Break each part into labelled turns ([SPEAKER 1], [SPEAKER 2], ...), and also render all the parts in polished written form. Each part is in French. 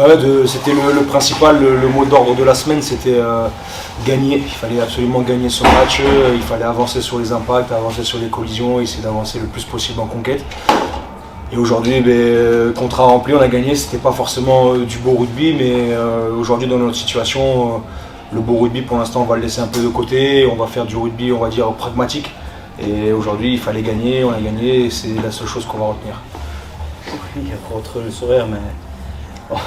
[SPEAKER 1] Ouais, c'était le principal, le mot d'ordre de la semaine, c'était gagner. Il fallait absolument gagner ce match, il fallait avancer sur les impacts, avancer sur les collisions, essayer d'avancer le plus possible en conquête. Et aujourd'hui, contrat rempli, on a gagné. C'était pas forcément du beau rugby, mais aujourd'hui, dans notre situation, le beau rugby, pour l'instant, on va le laisser un peu de côté. On va faire du rugby, on va dire, pragmatique. Et aujourd'hui, il fallait gagner, on a gagné, et c'est la seule chose qu'on va retenir.
[SPEAKER 2] Oui, il faut retrouver le sourire, mais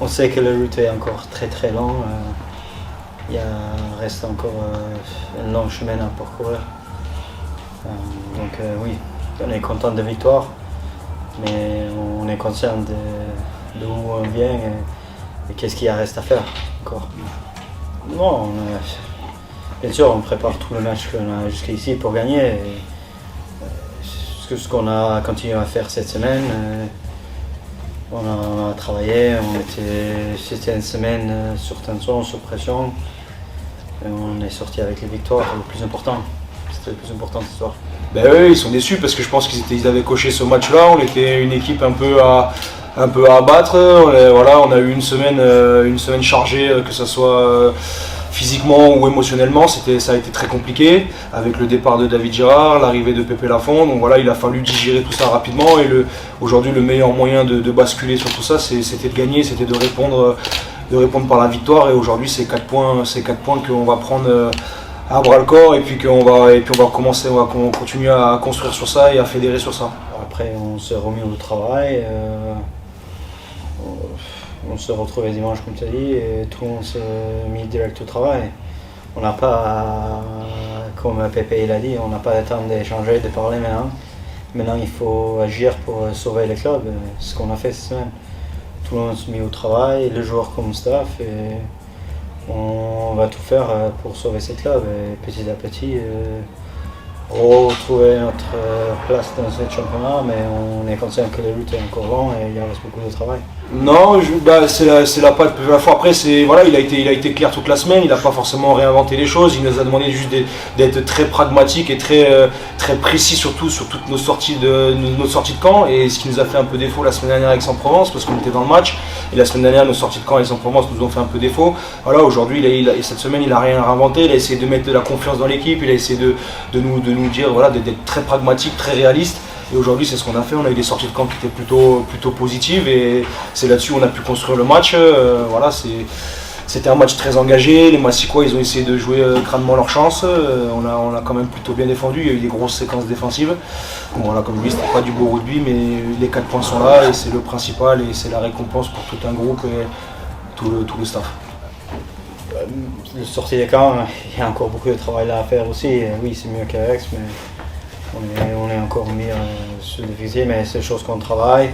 [SPEAKER 2] on sait que la route est encore très très longue. Il reste encore un long chemin à parcourir. Donc oui, on est content de la victoire, mais on est conscient de où on vient et qu'est-ce qu'il reste à faire encore. Non, bien sûr, on prépare tout le match qu'on a jusqu'ici pour gagner. Ce qu'on a continué à faire cette semaine, on a travaillé, c'était une semaine sur tension, sur pression. Et on est sorti avec les victoires, le plus important. C'était le plus important cette soir.
[SPEAKER 1] Ben oui, ils sont déçus parce que je pense qu'ils avaient coché ce match-là. On était une équipe un peu à abattre. On a eu une semaine chargée, que ce soit physiquement ou émotionnellement. Ça a été très compliqué avec le départ de David Girard, l'arrivée de Pépé Lafont. Donc voilà, il a fallu digérer tout ça rapidement. Et aujourd'hui, le meilleur moyen de basculer sur tout ça, c'était de gagner, c'était de répondre par la victoire. Et aujourd'hui, c'est 4 points qu'on va prendre à bras le corps et puis on va continuer à construire sur ça et à fédérer sur ça.
[SPEAKER 2] Après, on s'est remis au travail. On se retrouvait dimanche comme tu as dit et tout le monde s'est mis direct au travail. On n'a pas, comme Pépé l'a dit, on n'a pas le temps d'échanger, de parler maintenant. Maintenant il faut agir pour sauver le club, c'est ce qu'on a fait cette semaine. Tout le monde s'est mis au travail, les joueurs comme le staff, et on va tout faire pour sauver ce club et petit à petit retrouver notre place dans ce championnat, mais on est conscient que la lutte est encore longue et il reste beaucoup de travail.
[SPEAKER 1] Non, c'est la patte de la fois. Après, il a été clair toute la semaine, il n'a pas forcément réinventé les choses, il nous a demandé juste d'être très pragmatique et très précis surtout sur toutes nos sorties de camp, et ce qui nous a fait un peu défaut la semaine dernière avec Aix-en-Provence parce qu'on était dans le match, et la semaine dernière nos sorties de camp avec Aix-en-Provence nous ont fait un peu défaut. Voilà, aujourd'hui, cette semaine il n'a rien réinventé, il a essayé de mettre de la confiance dans l'équipe, il a essayé de nous dire voilà, d'être très pragmatique, très réaliste. Et aujourd'hui, c'est ce qu'on a fait. On a eu des sorties de camp qui étaient plutôt positives et c'est là-dessus où on a pu construire le match. C'était un match très engagé. Les Massicois, ils ont essayé de jouer crânement leur chance. On a quand même plutôt bien défendu. Il y a eu des grosses séquences défensives. Bon, voilà, comme je dis, c'était pas du beau rugby, mais les 4 points sont là et c'est le principal et c'est la récompense pour tout un groupe et tout le staff.
[SPEAKER 2] Le sortie des camps, il y a encore beaucoup de travail là à faire aussi. Oui, c'est mieux qu'à Aix, mais on est encore mis sur le visée, mais c'est des choses qu'on travaille.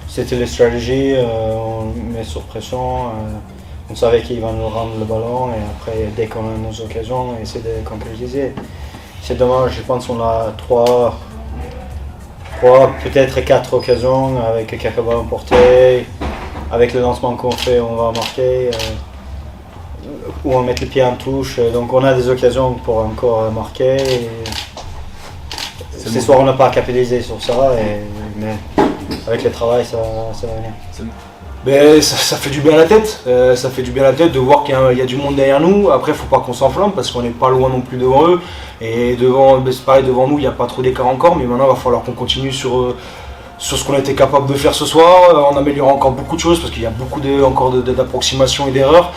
[SPEAKER 2] C'était les stratégies, on met sur pression. On savait qu'il va nous rendre le ballon et après, dès qu'on a nos occasions, on essaie de concrétiser. C'est dommage, je pense qu'on a 3, peut-être 4 occasions avec quelques ballons portés. Avec le lancement qu'on fait, on va marquer. Ou on met le pied en touche. Donc on a des occasions pour encore marquer. Ce soir, on n'a pas capitalisé sur ça, mais avec le travail, ça va venir.
[SPEAKER 1] Mais ça fait du bien à la tête. Ça fait du bien à la tête de voir qu'il y a du monde derrière nous. Après, il ne faut pas qu'on s'enflamme parce qu'on n'est pas loin non plus devant eux. Et c'est pareil, devant nous, il n'y a pas trop d'écart encore. Mais maintenant, il va falloir qu'on continue sur ce qu'on a été capable de faire ce soir, en améliorant encore beaucoup de choses parce qu'il y a beaucoup encore d'approximations et d'erreurs.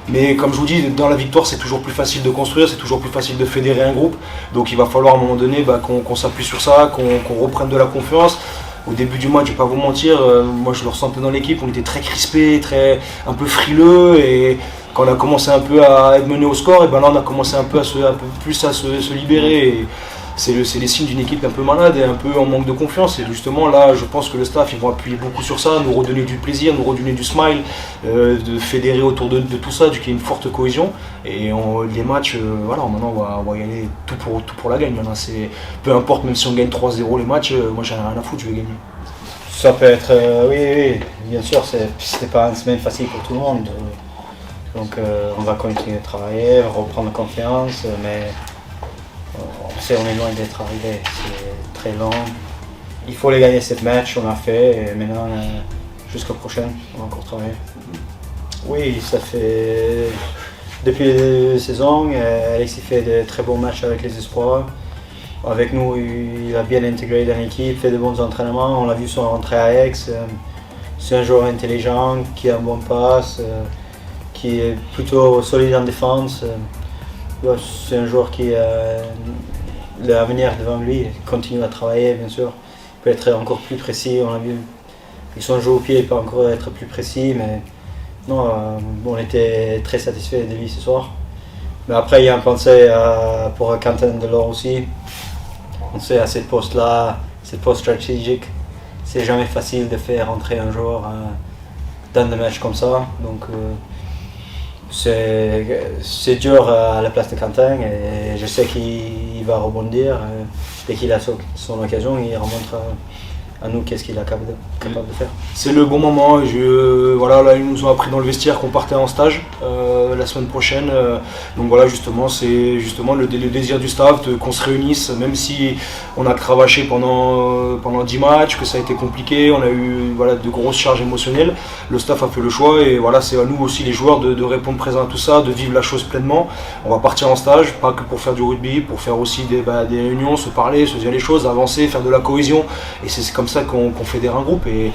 [SPEAKER 1] Mais comme je vous dis, dans la victoire, c'est toujours plus facile de construire, c'est toujours plus facile de fédérer un groupe. Donc il va falloir à un moment donné qu'on s'appuie sur ça, qu'on reprenne de la confiance. Au début du match, je ne vais pas vous mentir, moi je le ressentais dans l'équipe, on était très crispés, un peu frileux. Et quand on a commencé un peu à être mené au score, et ben là on a commencé un peu plus à se libérer. Et c'est les signes d'une équipe un peu malade et un peu en manque de confiance. Et justement là, je pense que le staff, ils vont appuyer beaucoup sur ça, nous redonner du plaisir, nous redonner du smile, de fédérer autour de tout ça, qu'il y ait une forte cohésion. Et les matchs, maintenant on va y aller tout pour la gagne. Maintenant, peu importe, même si on gagne 3-0 les matchs, moi j'en ai rien à foutre, je vais gagner.
[SPEAKER 2] Ça peut être, oui, bien sûr, c'était pas une semaine facile pour tout le monde. Donc on va continuer de travailler, reprendre confiance, mais on est loin d'être arrivé, c'est très long. Il faut les gagner cette match, on l'a fait, et maintenant jusqu'à la prochaine, on va encore travailler. Oui, ça fait depuis les saisons, Alexis fait de très bons matchs avec les espoirs. Avec nous, il a bien intégré dans l'équipe, fait de bons entraînements. On l'a vu son rentrée à Aix. C'est un joueur intelligent, qui a un bon passe, qui est plutôt solide en défense. C'est un joueur qui a l'avenir devant lui. Il continue à travailler, bien sûr. Il peut être encore plus précis. On a vu, avec son jeu au pied, il peut encore être plus précis. Mais non, on était très satisfaits de lui ce soir. Mais après, il y a un pensée pour Quentin Delors aussi. On sait à cette poste-là, cette poste stratégique, c'est jamais facile de faire entrer un joueur dans des matchs comme ça. Donc c'est dur à la place de Quentin et je sais qu'il va rebondir. Dès qu'il a son occasion, il remonte à nous qu'est-ce qu'il est capable de faire.
[SPEAKER 1] C'est le bon moment. Voilà, là, ils nous ont appris dans le vestiaire qu'on partait en stage la semaine prochaine. Donc voilà, justement, c'est justement le désir du staff qu'on se réunisse, même si on a cravaché pendant 10 matchs, que ça a été compliqué, on a eu de grosses charges émotionnelles. Le staff a fait le choix et voilà, c'est à nous aussi les joueurs de répondre présent à tout ça, de vivre la chose pleinement. On va partir en stage, pas que pour faire du rugby, pour faire aussi des réunions, se parler, se dire les choses, avancer, faire de la cohésion. Et c'est comme ça qu'on fédère un groupe et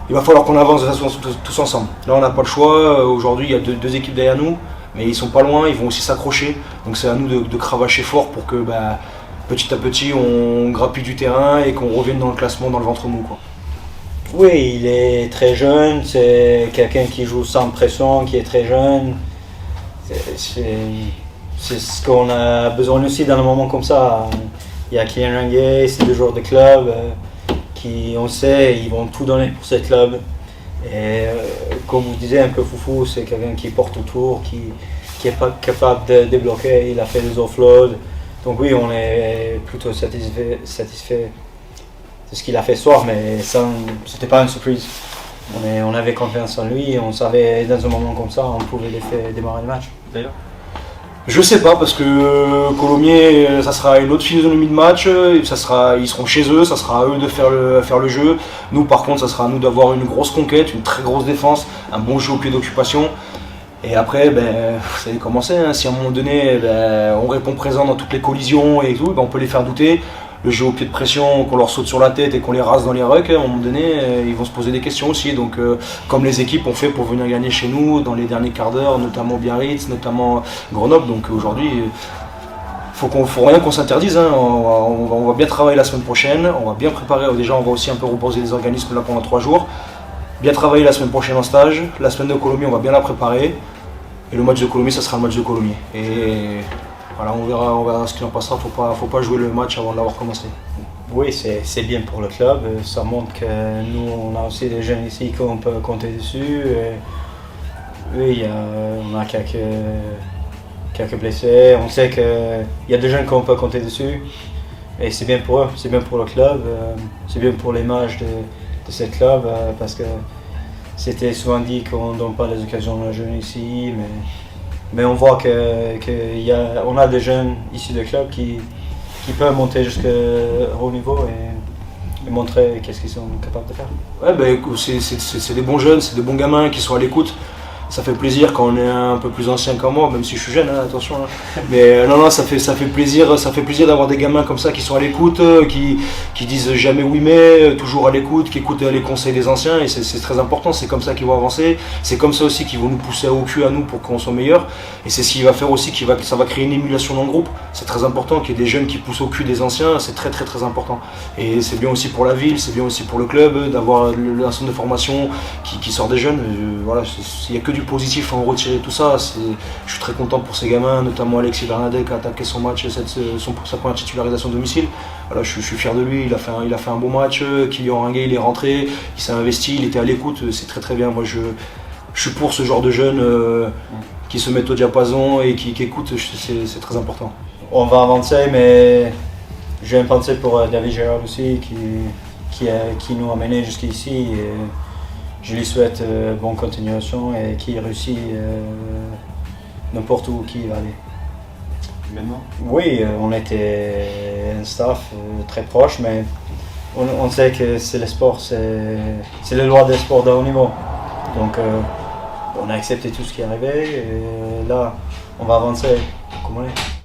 [SPEAKER 1] il va falloir qu'on avance de toute façon tous ensemble. Là on n'a pas le choix, aujourd'hui il y a deux équipes derrière nous, mais ils sont pas loin, ils vont aussi s'accrocher. Donc c'est à nous de cravacher fort pour que petit à petit on grappille du terrain et qu'on revienne dans le classement dans le ventre mou, quoi.
[SPEAKER 2] Oui, il est très jeune, c'est quelqu'un qui joue sans pression, qui est très jeune. C'est ce qu'on a besoin aussi dans un moment comme ça. Il y a Kylian Ranguet, c'est 2 joueurs de club qui, on sait, ils vont tout donner pour ce club. Et comme vous disiez, un peu foufou, c'est quelqu'un qui porte autour, qui est pas capable de débloquer, il a fait des offloads. Donc oui, on est plutôt satisfait de ce qu'il a fait ce soir, mais c'était pas une surprise. On avait confiance en lui, on savait dans un moment comme ça, on pouvait les faire démarrer le match.
[SPEAKER 3] D'ailleurs,
[SPEAKER 1] je sais pas, parce que Colomiers, ça sera une autre physionomie de match, ils seront chez eux, ça sera à eux de faire le jeu. Nous par contre, ça sera à nous d'avoir une grosse conquête, une très grosse défense, un bon jeu au pied d'occupation. Et après, vous savez comment c'est, hein, si à un moment donné on répond présent dans toutes les collisions et tout, on peut les faire douter. Le jeu au pied de pression, qu'on leur saute sur la tête et qu'on les rase dans les rucks, à un moment donné, ils vont se poser des questions aussi. Donc, comme les équipes ont fait pour venir gagner chez nous dans les derniers quarts d'heure, notamment Biarritz, notamment Grenoble. Donc aujourd'hui, faut rien qu'on s'interdise. Hein. On va bien travailler la semaine prochaine, on va bien préparer. Déjà, on va aussi un peu reposer les organismes là pendant 3 jours. Bien travailler la semaine prochaine en stage. La semaine de Colomiers, on va bien la préparer. Et le match de Colomiers, ça sera le match de Colomiers. Et voilà, on verra ce qu'il en passera. Faut pas jouer le match avant de l'avoir commencé.
[SPEAKER 2] Oui, c'est bien pour le club. Ça montre que nous, on a aussi des jeunes ici qu'on peut compter dessus. Oui, on a quelques blessés. On sait qu'il y a des jeunes qu'on peut compter dessus. Et c'est bien pour eux, c'est bien pour le club, c'est bien pour l'image de ce club. Parce que c'était souvent dit qu'on ne donne pas les occasions aux jeunes ici. Mais on voit qu'on a des jeunes ici de club qui peuvent monter jusqu'au haut niveau et montrer qu'est-ce qu'ils sont capables de faire.
[SPEAKER 1] Ouais, c'est des bons jeunes, c'est des bons gamins qui sont à l'écoute. Ça fait plaisir quand on est un peu plus ancien que moi, même si je suis jeune, hein, attention. Hein. Mais non, ça fait plaisir d'avoir des gamins comme ça qui sont à l'écoute, qui disent jamais oui mais, toujours à l'écoute, qui écoutent les conseils des anciens, et c'est très important. C'est comme ça qu'ils vont avancer. C'est comme ça aussi qu'ils vont nous pousser au cul à nous pour qu'on soit meilleurs. Et c'est ce qui va faire aussi ça va créer une émulation dans le groupe. C'est très important qu'il y ait des jeunes qui poussent au cul des anciens. C'est très très très important. Et c'est bien aussi pour la ville, c'est bien aussi pour le club d'avoir un centre de formation qui sort des jeunes. Voilà, il n'y a que du positif à en retirer tout ça. Je suis très content pour ces gamins, notamment Alexis Bernadette qui a attaqué son match, sa première titularisation à domicile. Voilà, je suis fier de lui, il a fait un bon match. Kylian Ranguet, il est rentré, il s'est investi, il était à l'écoute, c'est très très bien. Moi je suis pour ce genre de jeunes qui se mettent au diapason et qui écoutent, c'est très important.
[SPEAKER 2] On va avancer, mais j'ai une pensée pour David Gérard aussi qui nous a menés jusqu'ici. Je lui souhaite bonne continuation et qu'il réussit n'importe où il va aller.
[SPEAKER 3] Humainement ?
[SPEAKER 2] Oui, on était un staff très proche, mais on sait que c'est le sport, c'est les lois des sports de haut niveau. Donc on a accepté tout ce qui est arrivé et là on va avancer comme on est.